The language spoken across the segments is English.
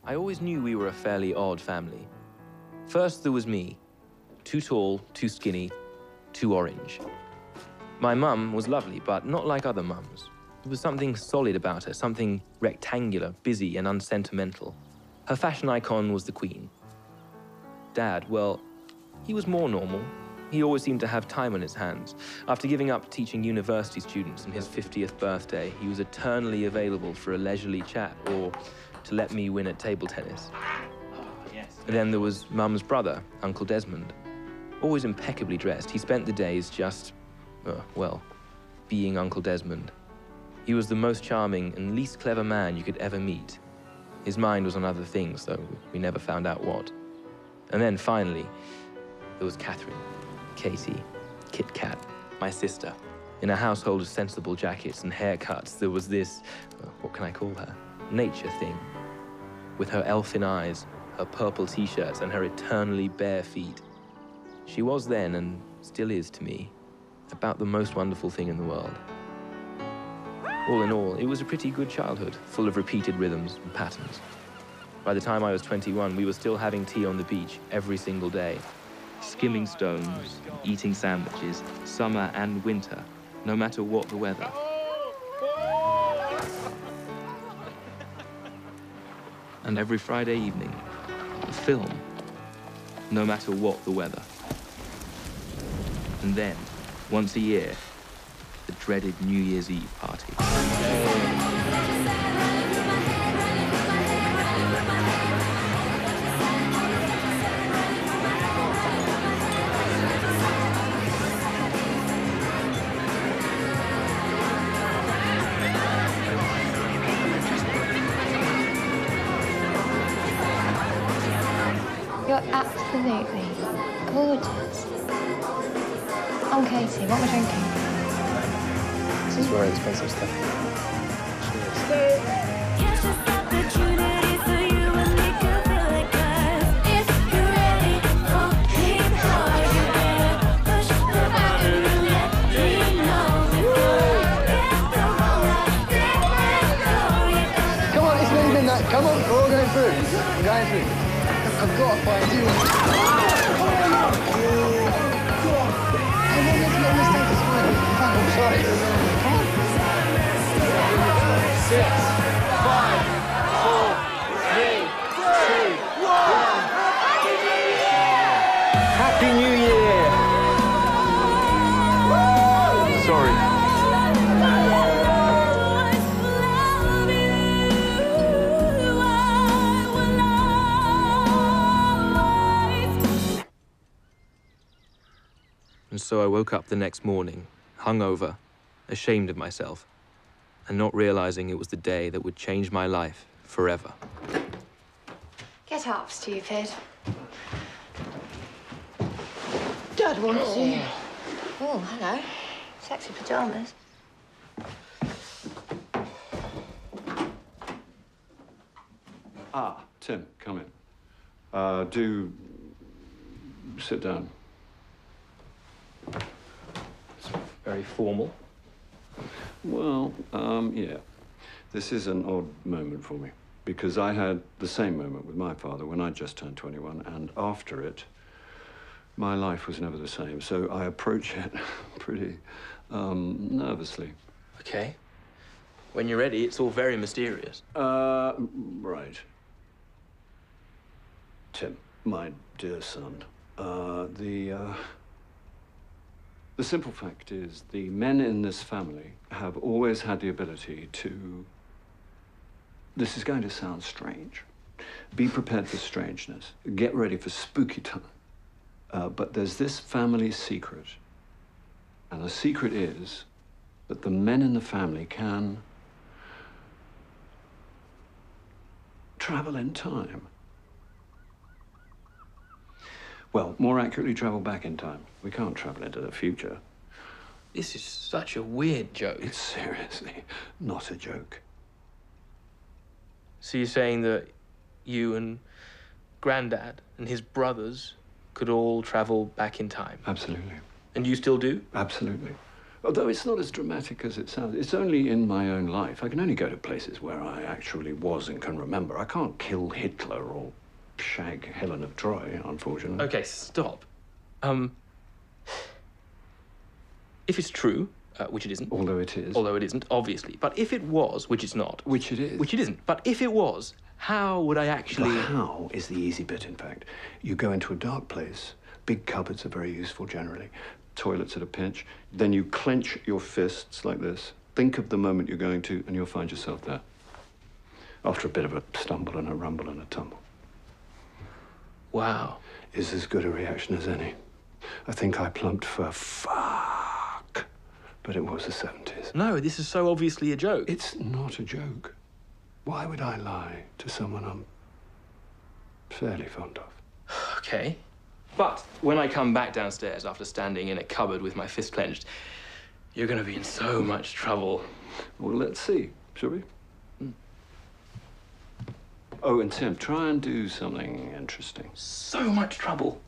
I always knew we were a fairly odd family. First, there was me. Too tall, too skinny, too orange. My mum was lovely, but not like other mums. There was something solid about her, something rectangular, busy, and unsentimental. Her fashion icon was the Queen. Dad, well, he was more normal. He always seemed to have time on his hands. After giving up teaching university students on his 50th birthday, he was eternally available for a leisurely chat or to let me win at table tennis. And then there was Mum's brother, Uncle Desmond. Always impeccably dressed, he spent the days just, well, being Uncle Desmond. He was the most charming and least clever man you could ever meet. His mind was on other things, though we never found out what. And then, finally, there was Catherine, Katie, Kit Kat, my sister. In a household of sensible jackets and haircuts, there was this, what can I call her? Nature thing. With her elfin eyes, her purple t-shirts, and her eternally bare feet. She was then, and still is to me, about the most wonderful thing in the world. All in all, it was a pretty good childhood, full of repeated rhythms and patterns. By the time I was 21, we were still having tea on the beach every single day, skimming stones, eating sandwiches, summer and winter, no matter what the weather. And every Friday evening, a film, no matter what the weather. And then, once a year, the dreaded New Year's Eve party. You're absolutely gorgeous. I'm Katie. What am I drinking? This is very expensive stuff. Cheers. Come on, it's not even that. Come on, we're all going through. I'm going through. I've got to find you. I'm sorry. 6, 5, 4, 3, 2, 1. Happy New Year! Sorry. And so I woke up the next morning, hungover, ashamed of myself, and not realizing it was the day that would change my life forever. Get up, stupid. Dad wants you. Oh, hello. Sexy pyjamas. Ah, Tim, come in. Do sit down. It's very formal. Well, yeah. This is an odd moment for me, because I had the same moment with my father when I just turned 21, and after it, my life was never the same. So I approach it pretty nervously. Okay. When you're ready, it's all very mysterious. Right. Tim, my dear son, the simple fact is the men in this family have always had the ability to, this is going to sound strange, be prepared for strangeness, get ready for spooky time. But there's this family secret, and the secret is that the men in the family can travel in time. Well, more accurately, travel back in time. We can't travel into the future. This is such a weird joke. It's seriously not a joke. So you're saying that you and Grandad and his brothers could all travel back in time? Absolutely. And you still do? Absolutely. Although it's not as dramatic as it sounds. It's only in my own life. I can only go to places where I actually was and can remember. I can't kill Hitler or shag Helen of Troy, unfortunately. Okay, stop. If it's true, which it isn't. Although it is. Although it isn't, obviously. But if it was, which it's not. Which it is. Which it isn't. But if it was, how would I actually... The how is the easy bit, in fact. You go into a dark place. Big cupboards are very useful, generally. Toilets at a pinch. Then you clench your fists like this. Think of the moment you're going to, and you'll find yourself there. After a bit of a stumble and a rumble and a tumble. Wow. Is as good a reaction as any. I think I plumped for fuck. But it was the 70s. No, this is so obviously a joke. It's not a joke. Why would I lie to someone I'm fairly fond of? Okay. But when I come back downstairs after standing in a cupboard with my fist clenched, you're going to be in so much trouble. Well, let's see, shall we? Oh, and Tim, try and do something interesting. So much trouble.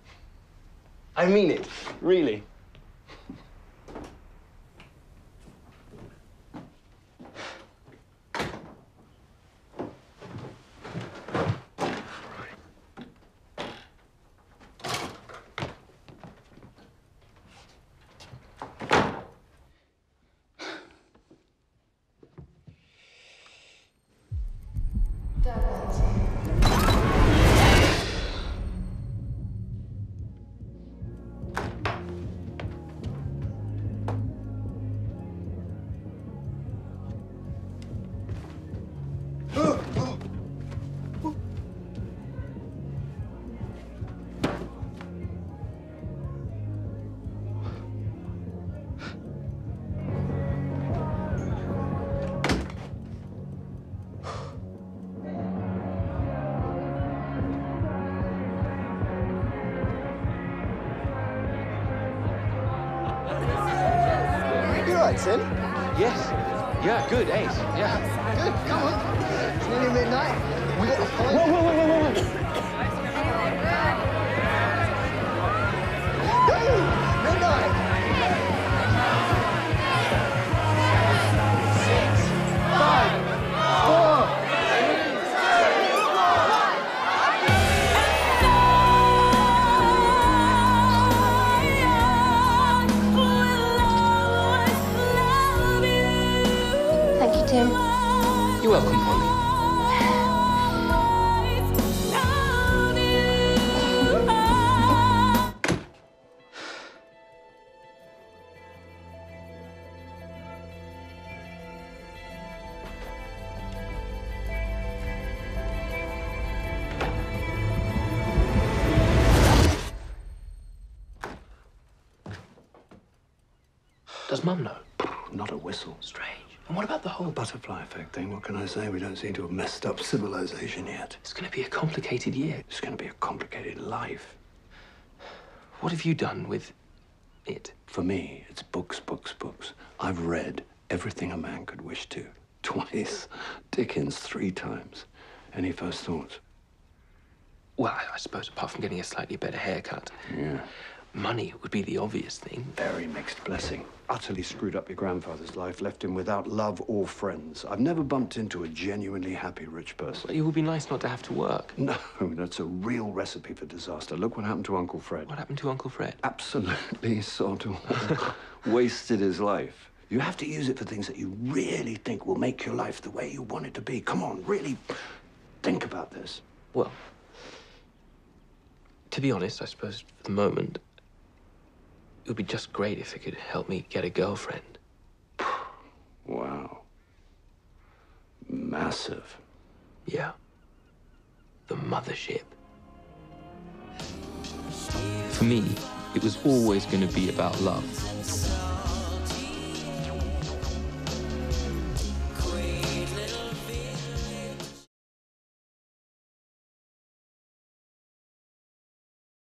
I mean it, really. Tim? Yes. Yeah, good, ace. Yeah. Good, come on. It's nearly midnight. We got to find... Whoa. Hey, midnight! 6, 5, 4... Thank you, Tim. You're welcome, Polly. Does Mum know? Not a whistle. Strange. And what about the whole... Butterfly effect thing, what can I say? We don't seem to have messed up civilization yet. It's going to be a complicated year. It's going to be a complicated life. What have you done with it? For me, it's books, books, books. I've read everything a man could wish to. Twice. Dickens 3 times. Any first thoughts? Well, I suppose apart from getting a slightly better haircut. Yeah. Money would be the obvious thing. Very mixed blessing. Utterly screwed up your grandfather's life, left him without love or friends. I've never bumped into a genuinely happy rich person. It would be nice not to have to work. No, that's a real recipe for disaster. Look what happened to Uncle Fred. What happened to Uncle Fred? Absolutely sort of wasted his life. You have to use it for things that you really think will make your life the way you want it to be. Come on, really think about this. Well, to be honest, I suppose for the moment, it would be just great if it could help me get a girlfriend. Wow. Massive. Yeah. The mothership. For me, it was always going to be about love.